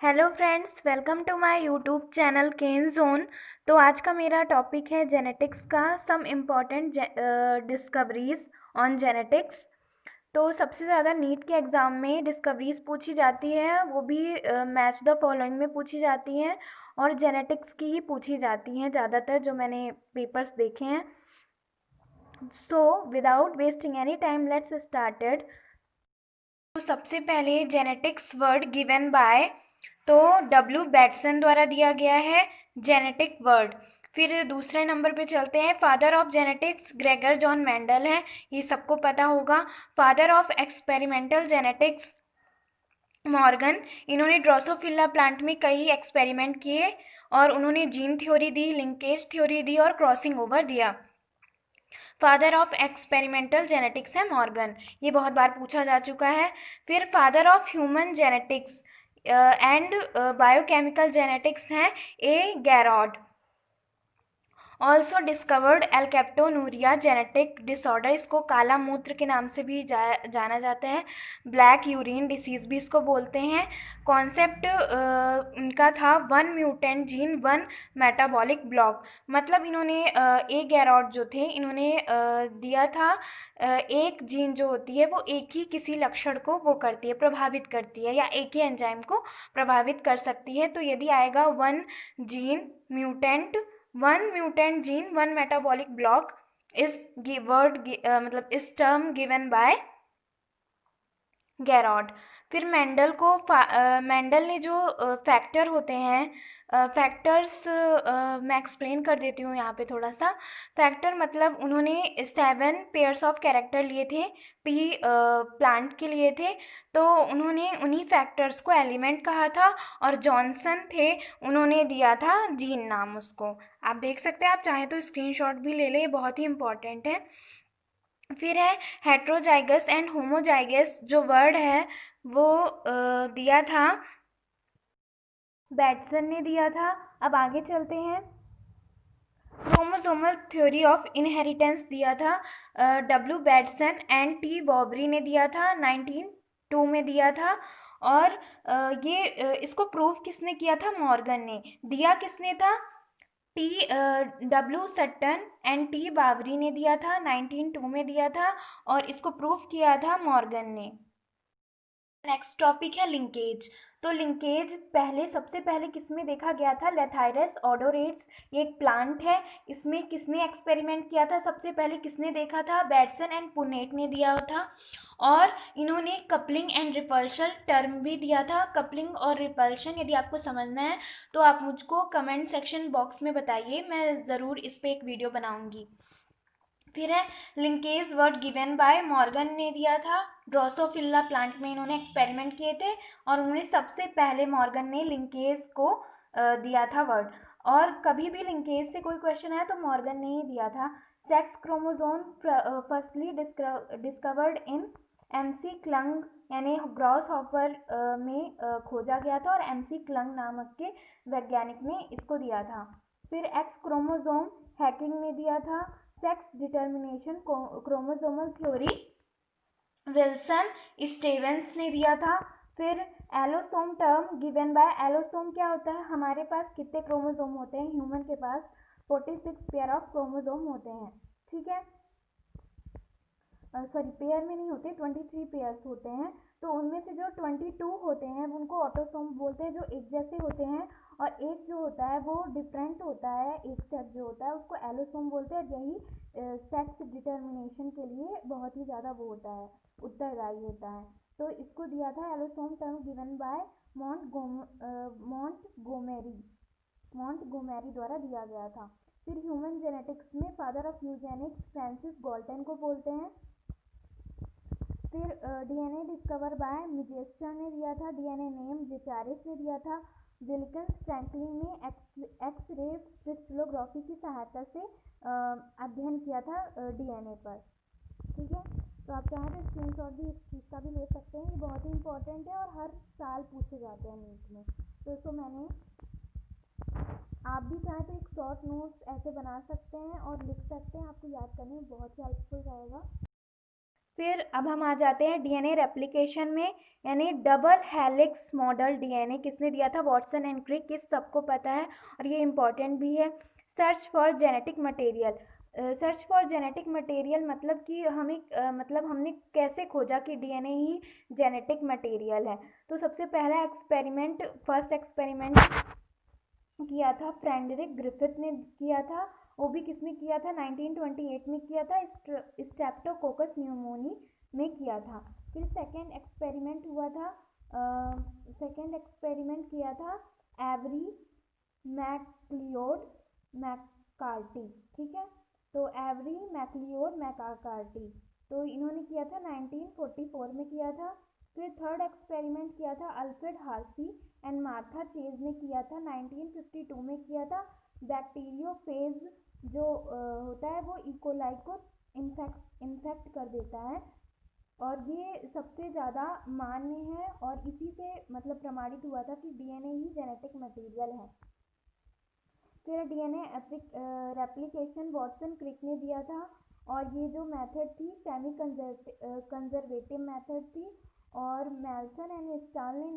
Hello friends, welcome to my YouTube channel Ken Zone. तो आज का मेरा टॉपिक है जेनेटिक्स का some important discoveries on genetics. तो सबसे ज़्यादा नीट के एग्ज़ाम में डिस्कवरीज पूछी जाती है, वो भी मैच द फॉलोइंग में पूछी जाती हैं और जेनेटिक्स की ही पूछी जाती हैं ज़्यादातर, जो मैंने पेपर्स देखे हैं। So without wasting any time let's started. तो सबसे पहले जेनेटिक्स वर्ड गिवन बाय, तो डब्ल्यू बैटसन द्वारा दिया गया है जेनेटिक वर्ड। फिर दूसरे नंबर पे चलते हैं, father of genetics Gregor John Mendel है, ये सबको पता होगा। Father of experimental genetics Morgan, इन्होंने ड्रोसोफिला प्लांट में कई एक्सपेरिमेंट किए और उन्होंने जीन थ्योरी दी, लिंकेज थ्योरी दी और क्रॉसिंग ओवर दिया। फादर ऑफ एक्सपेरिमेंटल जेनेटिक्स है मॉर्गन, ये बहुत बार पूछा जा चुका है। फिर father of human genetics and biochemical genetics हैं ए गैरॉड। ऑल्सो डिस्कवर्ड एल्केप्टोनूरिया जेनेटिक डिसऑर्डर, इसको काला मूत्र के नाम से भी जाना जाता है। ब्लैक यूरिन डिसीज भी इसको बोलते हैं। कॉन्सेप्ट इनका था one mutant gene one metabolic block, मतलब इन्होंने ए गैरॉड जो थे, इन्होंने दिया था एक जीन जो होती है वो एक ही किसी लक्षण को वो करती है, प्रभावित करती है, या एक ही एंजाइम को प्रभावित कर सकती है। तो यदि आएगा one gene mutant, one mutant gene one metabolic block इस वर्ड मतलब इस टर्म गिवन बाय गैरॉड। फिर मेंडल को मेंडल ने जो फैक्टर होते हैं, फैक्टर्स मैं एक्सप्लेन कर देती हूँ यहाँ पे थोड़ा सा। फैक्टर मतलब उन्होंने 7 पेयर्स ऑफ कैरेक्टर लिए थे, पी प्लांट के लिए थे, तो उन्होंने उन्हीं फैक्टर्स को एलिमेंट कहा था। और जॉनसन थे, उन्होंने दिया था जीन नाम उसको। आप देख सकते हैं, आप चाहें तो स्क्रीनशॉट भी ले लें, ये बहुत ही इंपॉर्टेंट है। फिर है हेट्रोजाइगस एंड होमोजाइगस, जो वर्ड है वो दिया था बैटसन ने दिया था। अब आगे चलते हैं, क्रोमोसोमल थ्योरी ऑफ इनहेरिटेंस दिया था डब्ल्यू बैटसन एंड टी बॉबरी ने दिया था, 1902 में दिया था। और इसको प्रूव किसने किया था? मॉर्गन ने। दिया किसने था? T W Sutton and T Boveri ने दिया था, 1902 में दिया था, और इसको प्रूव किया था मॉर्गन ने। नेक्स्ट टॉपिक है लिंकेज। तो लिंकेज सबसे पहले किसमें देखा गया था? लेथाइरस ओडोरेट्स, ये एक प्लांट है, इसमें किसने एक्सपेरिमेंट किया था? सबसे पहले किसने देखा था? बैटसन एंड पुनेट ने दिया था। और इन्होंने कपलिंग एंड रिपल्शन टर्म भी दिया था। कपलिंग और रिपल्शन यदि आपको समझना है तो आप मुझको कमेंट सेक्शन बॉक्स में बताइए, मैं ज़रूर इस पर एक वीडियो बनाऊंगी। फिर है linkage word given by, Morgan ने दिया था। ड्रोसोफिला प्लांट में इन्होंने एक्सपेरिमेंट किए थे और उन्होंने सबसे पहले मॉर्गन ने लिंकेज को दिया था वर्ड। और कभी भी लिंकेज से कोई क्वेश्चन आया तो मॉर्गन ने ही दिया था। Sex chromosome firstly discovered in MC clang, यानी ग्रॉस हॉपर में खोजा गया था और एमसी क्लंग नामक के वैज्ञानिक ने इसको दिया था। फिर एक्स क्रोमोजोम हैकिंग ने दिया था। Sex determination chromosomal theory Wilson Stevens ने दिया था। फिर allosome term given by, allosome क्या होता है? हमारे पास कितने क्रोमोसोम होते हैं? ह्यूमन के पास 46 पेयर ऑफ क्रोमोसोम होते हैं, ठीक है। सॉरी, पेयर में नहीं होते, 23 पेयर्स होते हैं। तो उनमें से जो 22 होते हैं उनको ऑटोसोम बोलते हैं, जो एक जैसे होते हैं, और एक जो होता है वो डिफरेंट होता है, एक सेक्स जो होता है उसको एलोसोम बोलते हैं। यही सेक्स डिटर्मिनेशन के लिए बहुत ही ज़्यादा वो होता है, उत्तरदायी होता है। तो इसको दिया था allosome term given bye Montgomery द्वारा दिया गया था। फिर ह्यूमन जेनेटिक्स में father of Eugenix Francis Galton को बोलते हैं। फिर डीएनए डिस्कवर बाय मिजेस्टर ने दिया था, डीएनए नेम जेचारिस ने दिया था। विल्किंस फ्रैंकलिन ने एक्स रे क्रिस्टलोग्राफी की सहायता से अध्ययन किया था डीएनए पर, ठीक है। तो आप चाहें तो स्क्रीनशॉट भी इस चीज़ का भी ले सकते हैं, ये बहुत ही इंपॉर्टेंट है और हर साल पूछे जाते हैं नीट में। तो इसको मैंने, आप भी चाहें तो एक शॉर्ट नोट्स ऐसे बना सकते हैं और लिख सकते हैं, आपको याद करने में बहुत ही हेल्पफुल रहेगा। फिर अब हम आ जाते हैं डीएनए रेप्लिकेशन में, यानी डबल हेलिक्स मॉडल डीएनए किसने दिया था? Watson and Crick. किस सबको पता है और ये इम्पॉर्टेंट भी है। Search for genetic material. Search for genetic material मतलब कि हमें मतलब हमने कैसे खोजा कि डीएनए ही जेनेटिक मटेरियल है। तो सबसे पहला एक्सपेरिमेंट, फर्स्ट एक्सपेरिमेंट किया था फ्रेडरिक ग्रिफिथ ने किया था। वो भी किसने किया था? 1928 में किया था, स्ट्रेप्टोकोकस न्यूमोनी में किया था। फिर सेकेंड एक्सपेरिमेंट हुआ था, सेकेंड एक्सपेरिमेंट किया था एवरी मैक्लियोड मैकार्टी। ठीक है, तो एवरी मैक्लियोड मैकार्टी, तो इन्होंने किया था 1944 में किया था। फिर थर्ड एक्सपेरिमेंट किया था अल्फ्रेड हार्सी एंड मार्था चेज ने किया था, 1952 में किया था। बैक्टीरियोफेज जो होता है वो इकोलाई को इन्फेक्ट कर देता है, और ये सबसे ज़्यादा मान्य है और इसी से मतलब प्रमाणित हुआ था कि डीएनए ही जेनेटिक मटेरियल है। फिर डीएनए रेप्लिकेशन वॉटसन क्रिक ने दिया था, और ये जो मेथड थी सेमी कंजर्वेटिव मेथड थी, और मेल्सन एंड स्टाल ने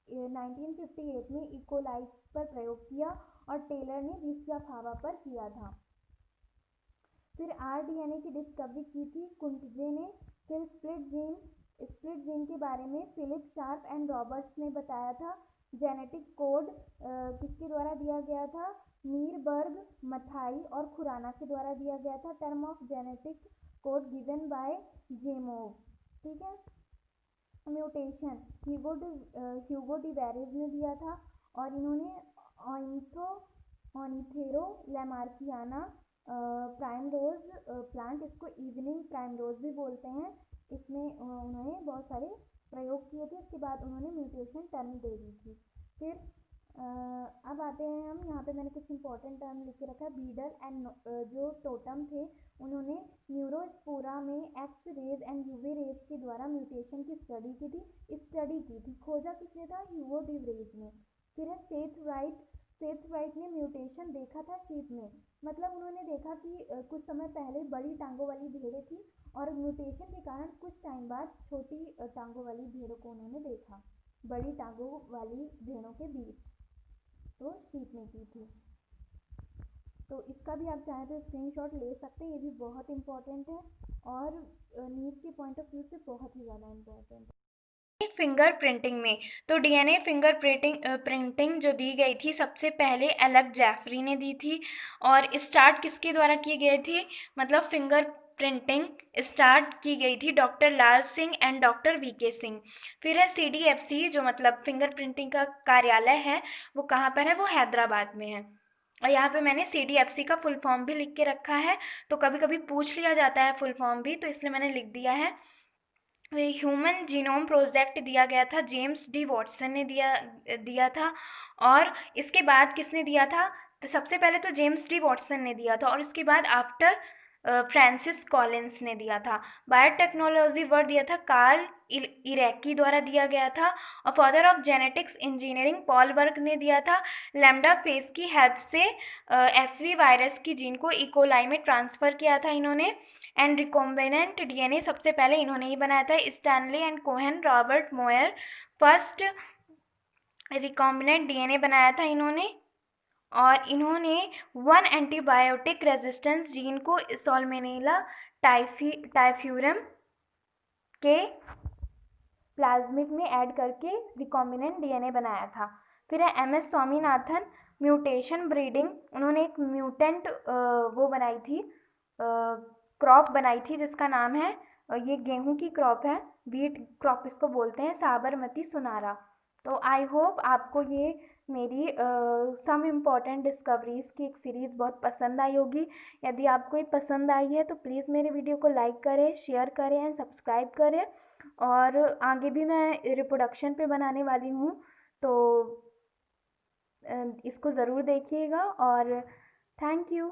1958 में इकोलाई पर प्रयोग किया, और टेलर ने विस्या फावा पर किया था। फिर आरडीएनए की डिस्कवरी की थी कुंटजे ने। फिर स्प्लिट जीन के बारे में फिलिप शार्प एंड रॉबर्ट्स ने बताया था। जेनेटिक कोड किसके द्वारा दिया गया था? मीरबर्ग, मथाई और खुराना के द्वारा दिया गया था। Term of genetic code given by Gamow. ठीक है, म्यूटेशन ह्यूगो डिवेरेज ने दिया था, और इन्होंने ऑनिथेरो लैमार्कियाना प्राइमरोज प्लांट, इसको इवनिंग प्राइमरोज भी बोलते हैं, इसमें उन्होंने बहुत सारे प्रयोग किए थे। इसके बाद उन्होंने म्यूटेशन टर्म दे दी थी। फिर अब आते हैं हम, यहाँ पे मैंने कुछ इंपॉर्टेंट टर्म लिख के रखा है। बीडल एंड जो टोटम थे, उन्होंने न्यूरोस्पोरा में X rays and UV rays के द्वारा म्यूटेशन की स्टडी की थी। खोजा किसने था? ह्यूगो डिवेरेज ने। फिर है सेथ राइट ने म्यूटेशन देखा था शीप में, मतलब उन्होंने देखा कि कुछ समय पहले बड़ी टांगों वाली भेड़ें थी, और म्यूटेशन के कारण कुछ टाइम बाद छोटी टांगों वाली भेड़ों को उन्होंने देखा, बड़ी टांगों वाली भेड़ों के बीच, तो शीप ने की थी। तो इसका भी आप चाहें तो स्क्रीनशॉट ले सकते हैं, ये भी बहुत इंपॉर्टेंट है और नीट के पॉइंट ऑफ व्यू से बहुत ही ज़्यादा इम्पोर्टेंट है। फिंगर प्रिंटिंग में, तो डीएनए फिंगर प्रिंटिंग जो दी गई थी सबसे पहले एलेक जेफरी ने दी थी, और स्टार्ट किसके द्वारा की गई थी? मतलब फिंगर प्रिंटिंग स्टार्ट की गई थी doctor Lal Singh and doctor VK Singh. फिर है सीडीएफसी, जो मतलब फिंगर प्रिंटिंग का कार्यालय है, वो कहाँ पर है? वो हैदराबाद में है। और यहाँ पे मैंने सीडीएफसी का फुल फॉर्म भी लिख के रखा है, तो कभी कभी पूछ लिया जाता है फुल फॉर्म भी, तो इसलिए मैंने लिख दिया है। ह्यूमन जीनोम प्रोजेक्ट दिया गया था, जेम्स डी वॉटसन ने दिया था। और इसके बाद किसने दिया था? तो सबसे पहले तो जेम्स डी वॉटसन ने दिया था, और इसके बाद आफ्टर फ्रांसिस कॉलिंस ने दिया था। बायोटेक्नोलॉजी वर्ड दिया था कार्ल इरेकी द्वारा दिया गया था, और father of genetics engineering Paul Berg ने दिया था। लैम्डा फेस की हेल्प से एसवी वायरस की जीन को इकोलाई में ट्रांसफ़र किया था इन्होंने। एंड रिकॉम्बिनेंट डीएनए सबसे पहले इन्होंने ही बनाया था, Stanley and Cohen, Robert Moyer first recombinant DNA बनाया था इन्होंने। और इन्होंने वन एंटीबायोटिक रेजिस्टेंस जीन को सॉल्मोनेला टाइफ्यूरम के प्लाज्मिड में ऐड करके रिकॉम्बिनेंट डीएनए बनाया था। फिर है एमएस स्वामीनाथन, म्यूटेशन ब्रीडिंग, उन्होंने एक म्यूटेंट वो बनाई थी, क्रॉप बनाई थी जिसका नाम है, ये गेहूं की क्रॉप है, व्हीट क्रॉप इसको बोलते हैं, साबरमती सुनारा। तो आई होप आपको ये मेरी सम इम्पॉर्टेंट डिस्कवरीज़ की एक सीरीज़ बहुत पसंद आई होगी। यदि आपको ये पसंद आई है तो प्लीज़ मेरे वीडियो को लाइक करें, शेयर करें एंड सब्सक्राइब करें, और आगे भी मैं रिप्रोडक्शन पे बनाने वाली हूँ, तो इसको ज़रूर देखिएगा, और थैंक यू।